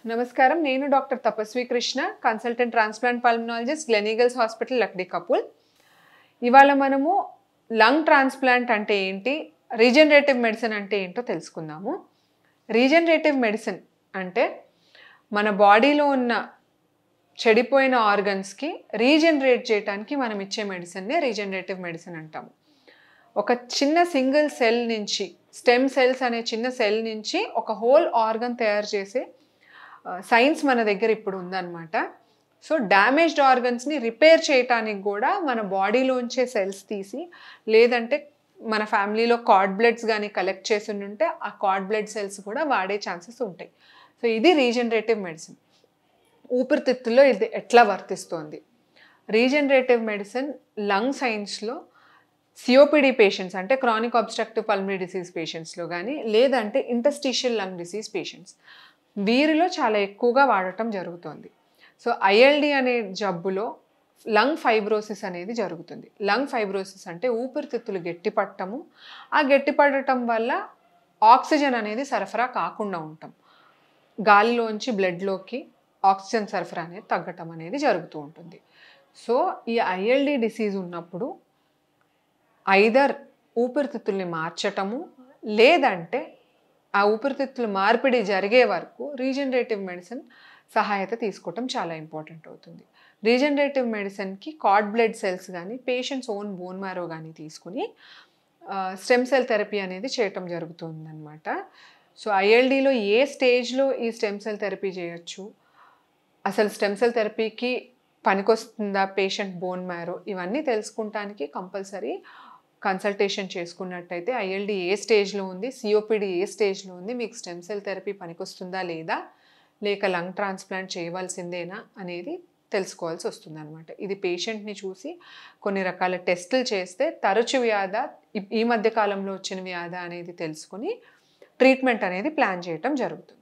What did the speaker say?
నమస్కారం, నేను డాక్టర్ తపస్వి Krishna, consultant transplant pulmonologist, Gleneagles hospital, Lakdi కపూల్. ఇవాళ మనము లంగ్ ట్రాన్స్ప్లాంట్ అంటే ఏంటి, రీజనరేటివ్ మెడిసిన్ అంటే ఏంటో తెలుసుకుందాము. రీజనరేటివ్ మెడిసిన్ అంటే మన బాడీలో ఉన్న చెడిపోయిన ఆర్గన్స్కి రీజనరేట్ చేయడానికి మనం ఇచ్చే మెడిసిన్నే రీజనరేటివ్ మెడిసిన్ అంటాము. ఒక చిన్న సింగిల్ సెల్ నుంచి, స్టెమ్ సెల్స్ అనే చిన్న సెల్ నుంచి ఒక హోల్ ఆర్గన్ తయారు చేసే సైన్స్ మన దగ్గర ఇప్పుడు ఉందన్నమాట. సో డ్యామేజ్డ్ ఆర్గన్స్ని రిపేర్ చేయటానికి కూడా మన బాడీలోంచే సెల్స్ తీసి, లేదంటే మన ఫ్యామిలీలో కార్డ్ బ్లడ్స్ కానీ కలెక్ట్ చేసి ఉంటే ఆ కార్డ్ బ్లడ్ సెల్స్ కూడా వాడే ఛాన్సెస్ ఉంటాయి. సో ఇది రీజనరేటివ్ మెడిసిన్. ఊపిరితిత్తుల్లో ఇది ఎట్లా వర్తిస్తుంది? రీజనరేటివ్ మెడిసిన్ లంగ్ సైన్స్లో సిఓపిడి పేషెంట్స్ అంటే క్రానిక్ అబ్స్ట్రక్టివ్ పల్మనరీ డిసీజ్ పేషెంట్స్లో కానీ, లేదంటే ఇంటర్స్టిషియల్ లంగ్ డిసీజ్ పేషెంట్స్, వీరిలో చాలా ఎక్కువగా వాడటం జరుగుతుంది. సో ఐఎల్డి అనే జబ్బులో లంగ్ ఫైబ్రోసిస్ అనేది జరుగుతుంది. లంగ్ ఫైబ్రోసిస్ అంటే ఊపిరితిత్తులు గట్టిపట్టము, ఆ గట్టిపడటం వల్ల ఆక్సిజన్ అనేది సరఫరా కాకుండా ఉంటాం, గాలిలోంచి బ్లడ్లోకి ఆక్సిజన్ సరఫరా అనేది తగ్గటం అనేది జరుగుతూ ఉంటుంది. సో ఈ ఐఎల్డి డిసీజ్ ఉన్నప్పుడు ఐదర్ ఊపిరితిత్తుల్ని మార్చటము, లేదంటే ఆ ఊపిరితిత్తుల మార్పిడి జరిగే వరకు రీజనరేటివ్ మెడిసిన్ సహాయత తీసుకోవటం చాలా ఇంపార్టెంట్ అవుతుంది. రీజనరేటివ్ మెడిసిన్కి కార్డ్ బ్లడ్ సెల్స్ కానీ, పేషెంట్స్ ఓన్ బోన్ మ్యారో కానీ తీసుకుని స్టెమ్ సెల్ థెరపీ అనేది చేయటం జరుగుతుందన్నమాట. సో ఐఎల్డిలో ఏ స్టేజ్లో ఈ స్టెమ్ సెల్ థెరపీ చేయొచ్చు, అసలు స్టెమ్ సెల్ థెరపీకి పనికొస్తుందా పేషెంట్ బోన్ మ్యారో, ఇవన్నీ తెలుసుకుంటానికి కంపల్సరీ కన్సల్టేషన్ చేసుకున్నట్టయితే ఐఎల్డి ఏ స్టేజ్లో ఉంది, సిఓపిడి ఏ స్టేజ్లో ఉంది, మీకు స్టెమ్ సెల్ థెరపీ పనికొస్తుందా లేదా, లేక లంగ్ ట్రాన్స్ప్లాంట్ చేయవలసిందేనా అనేది తెలుసుకోవాల్సి వస్తుంది అనమాట. ఇది పేషెంట్ని చూసి కొన్ని రకాల టెస్టులు చేస్తే తరచు వ్యాధ, ఈ మధ్య కాలంలో వచ్చిన వ్యాధ అనేది తెలుసుకుని ట్రీట్మెంట్ అనేది ప్లాన్ చేయటం జరుగుతుంది.